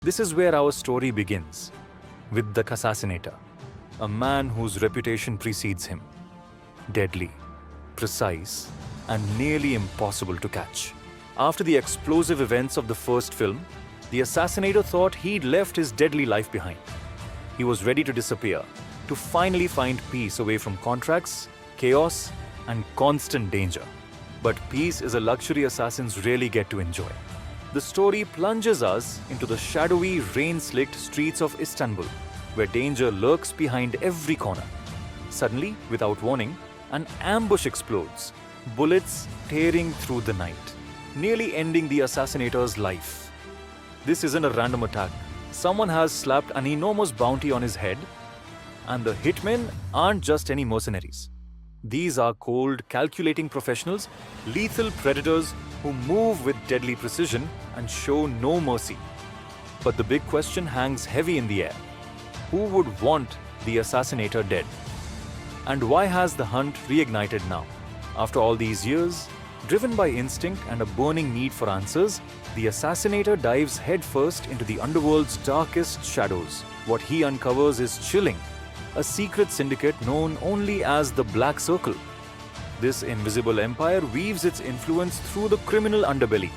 This is where our story begins, with the assassinator, a man whose reputation precedes him. Deadly, precise, and nearly impossible to catch. After the explosive events of the first film, the assassinator thought he'd left his deadly life behind. He was ready to disappear, to finally find peace away from contracts, chaos, and constant danger. But peace is a luxury assassins rarely get to enjoy. The story plunges us into the shadowy, rain-slicked streets of Istanbul, where danger lurks behind every corner. Suddenly, without warning, an ambush explodes, bullets tearing through the night, nearly ending the assassinator's life. This isn't a random attack. Someone has slapped an enormous bounty on his head, and the hitmen aren't just any mercenaries. These are cold, calculating professionals, lethal predators who move with deadly precision and show no mercy. But the big question hangs heavy in the air. Who would want the assassinator dead? And why has the hunt reignited now? After all these years, driven by instinct and a burning need for answers, the assassinator dives headfirst into the underworld's darkest shadows. What he uncovers is chilling. A secret syndicate known only as the Black Circle. This invisible empire weaves its influence through the criminal underbelly,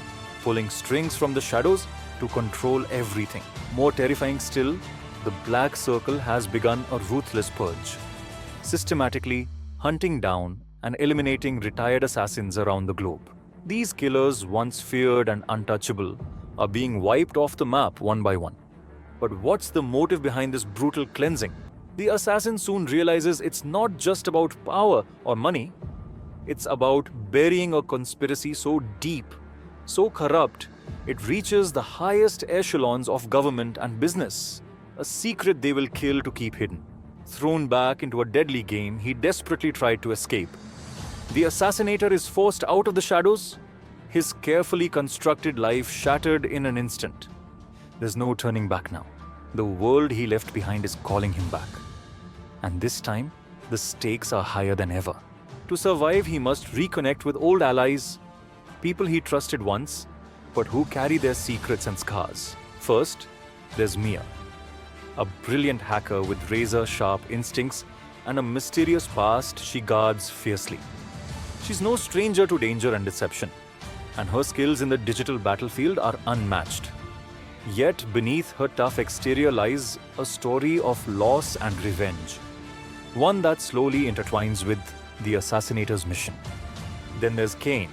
pulling strings from the shadows to control everything. More terrifying still, the Black Circle has begun a ruthless purge, systematically hunting down and eliminating retired assassins around the globe. These killers, once feared and untouchable, are being wiped off the map one by one. But what's the motive behind this brutal cleansing? The assassin soon realizes it's not just about power or money. It's about burying a conspiracy so deep, so corrupt, it reaches the highest echelons of government and business. A secret they will kill to keep hidden. Thrown back into a deadly game he desperately tried to escape. The assassinator is forced out of the shadows, his carefully constructed life shattered in an instant. There's no turning back now. The world he left behind is calling him back. And this time, the stakes are higher than ever. To survive, he must reconnect with old allies, people he trusted once, but who carry their secrets and scars. First, there's Mia, a brilliant hacker with razor-sharp instincts and a mysterious past she guards fiercely. She's no stranger to danger and deception, and her skills in the digital battlefield are unmatched. Yet, beneath her tough exterior lies a story of loss and revenge. One that slowly intertwines with the assassinator's mission. Then there's Kane,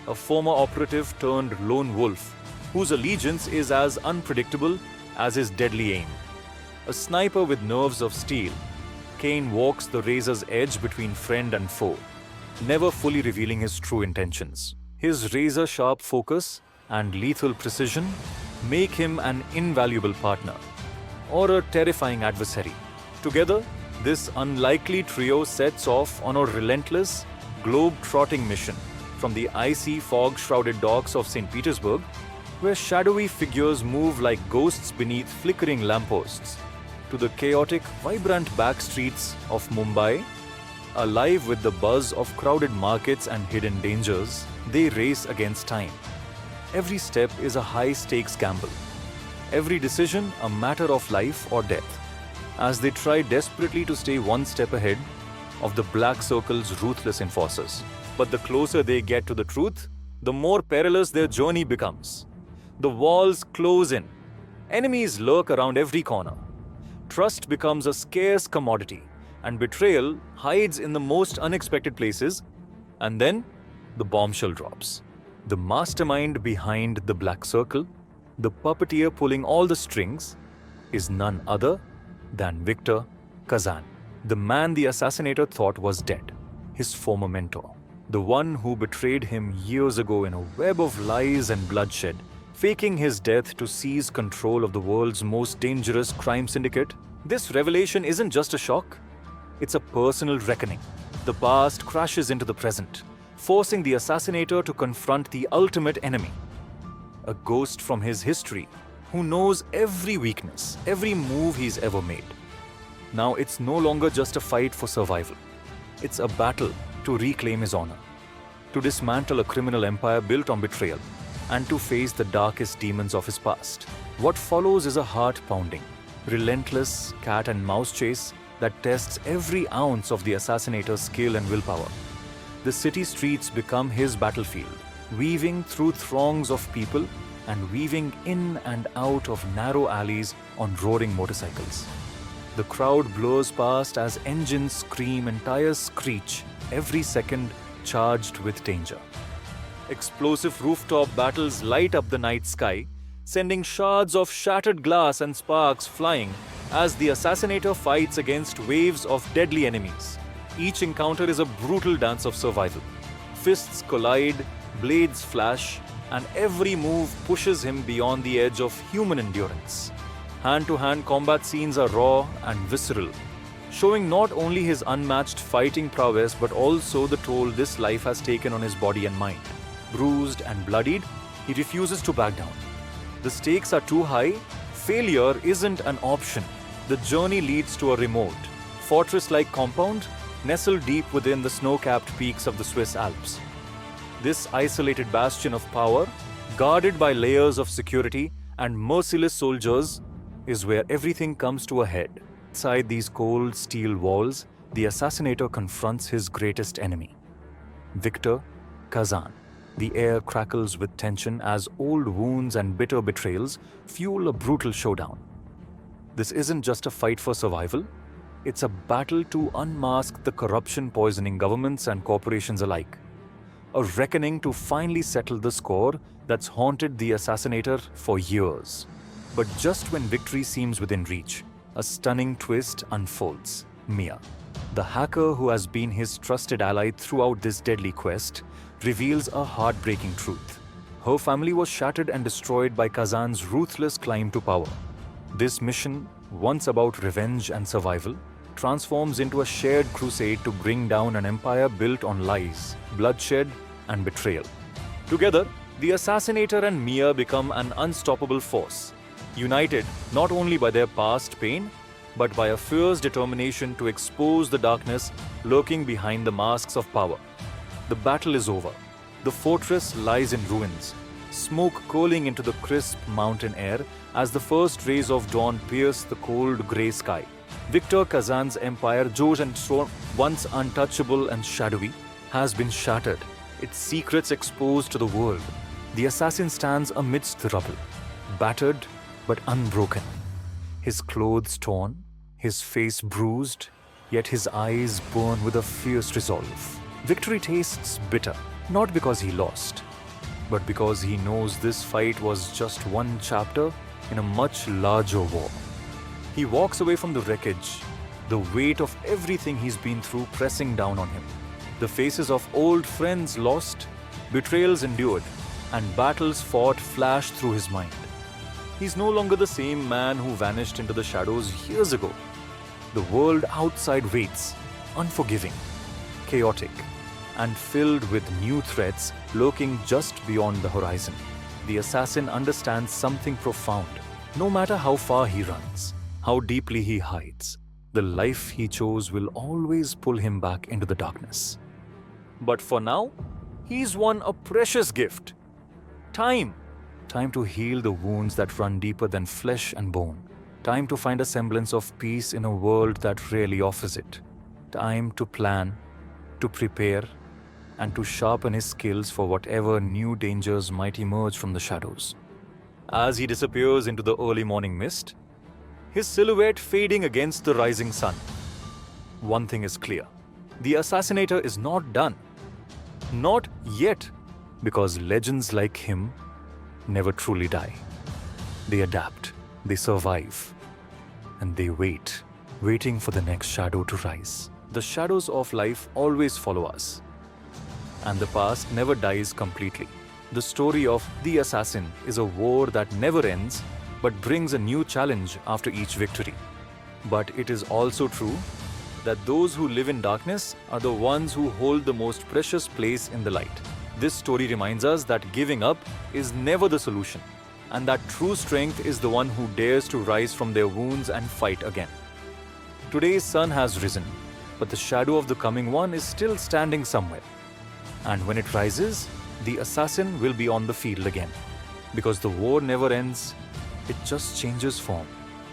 a former operative turned lone wolf, whose allegiance is as unpredictable as his deadly aim. A sniper with nerves of steel, Kane walks the razor's edge between friend and foe, never fully revealing his true intentions. His razor-sharp focus and lethal precision make him an invaluable partner, or a terrifying adversary. Together, this unlikely trio sets off on a relentless, globe-trotting mission from the icy, fog-shrouded docks of St. Petersburg, where shadowy figures move like ghosts beneath flickering lampposts, to the chaotic, vibrant back streets of Mumbai, alive with the buzz of crowded markets and hidden dangers. They race against time. Every step is a high-stakes gamble. Every decision a matter of life or death, as they try desperately to stay one step ahead of the Black Circle's ruthless enforcers. But the closer they get to the truth, the more perilous their journey becomes. The walls close in. Enemies lurk around every corner. Trust becomes a scarce commodity, and betrayal hides in the most unexpected places. And then, the bombshell drops. The mastermind behind the Black Circle, the puppeteer pulling all the strings, is none other than Victor Kazan, the man the assassinator thought was dead, his former mentor, the one who betrayed him years ago in a web of lies and bloodshed, faking his death to seize control of the world's most dangerous crime syndicate. This revelation isn't just a shock, it's a personal reckoning. The past crashes into the present, forcing the assassinator to confront the ultimate enemy, a ghost from his history who knows every weakness, every move he's ever made. Now it's no longer just a fight for survival. It's a battle to reclaim his honor, to dismantle a criminal empire built on betrayal, and to face the darkest demons of his past. What follows is a heart-pounding, relentless cat and mouse chase that tests every ounce of the assassinator's skill and willpower. The city streets become his battlefield, weaving through throngs of people and weaving in and out of narrow alleys on roaring motorcycles. The crowd blurs past as engines scream and tires screech, every second charged with danger. Explosive rooftop battles light up the night sky, sending shards of shattered glass and sparks flying as the assassinator fights against waves of deadly enemies. Each encounter is a brutal dance of survival. Fists collide, blades flash, and every move pushes him beyond the edge of human endurance. Hand-to-hand combat scenes are raw and visceral, showing not only his unmatched fighting prowess but also the toll this life has taken on his body and mind. Bruised and bloodied, he refuses to back down. The stakes are too high. Failure isn't an option. The journey leads to a remote, fortress-like compound nestled deep within the snow-capped peaks of the Swiss Alps. This isolated bastion of power, guarded by layers of security and merciless soldiers, is where everything comes to a head. Inside these cold steel walls, the assassinator confronts his greatest enemy, Victor Kazan. The air crackles with tension as old wounds and bitter betrayals fuel a brutal showdown. This isn't just a fight for survival, it's a battle to unmask the corruption poisoning governments and corporations alike. A reckoning to finally settle the score that's haunted the assassinator for years. But just when victory seems within reach, a stunning twist unfolds. Mia, the hacker who has been his trusted ally throughout this deadly quest, reveals a heartbreaking truth. Her family was shattered and destroyed by Kazan's ruthless climb to power. This mission, once about revenge and survival, transforms into a shared crusade to bring down an empire built on lies, bloodshed, and betrayal. Together, the assassinator and Mia become an unstoppable force, united not only by their past pain, but by a fierce determination to expose the darkness lurking behind the masks of power. The battle is over. The fortress lies in ruins, smoke curling into the crisp mountain air as the first rays of dawn pierce the cold grey sky. Victor Kazan's empire, George and Throne, once untouchable and shadowy, has been shattered, its secrets exposed to the world. The assassin stands amidst the rubble, battered but unbroken. His clothes torn, his face bruised, yet his eyes burn with a fierce resolve. Victory tastes bitter, not because he lost, but because he knows this fight was just one chapter in a much larger war. He walks away from the wreckage, the weight of everything he's been through pressing down on him. The faces of old friends lost, betrayals endured, and battles fought flash through his mind. He's no longer the same man who vanished into the shadows years ago. The world outside waits, unforgiving, chaotic, and filled with new threats lurking just beyond the horizon. The assassin understands something profound. No matter how far he runs, how deeply he hides, the life he chose will always pull him back into the darkness. But for now, he's won a precious gift. Time. Time to heal the wounds that run deeper than flesh and bone. Time to find a semblance of peace in a world that rarely offers it. Time to plan, to prepare, and to sharpen his skills for whatever new dangers might emerge from the shadows. As he disappears into the early morning mist, his silhouette fading against the rising sun, one thing is clear. The assassinator is not done. Not yet, because legends like him never truly die. They adapt, they survive, and they wait, waiting for the next shadow to rise. The shadows of life always follow us, and the past never dies completely. The story of the assassin is a war that never ends, but brings a new challenge after each victory. But it is also true that those who live in darkness are the ones who hold the most precious place in the light. This story reminds us that giving up is never the solution, and that true strength is the one who dares to rise from their wounds and fight again. Today's sun has risen, but the shadow of the coming one is still standing somewhere. And when it rises, the assassin will be on the field again. Because the war never ends, it just changes form.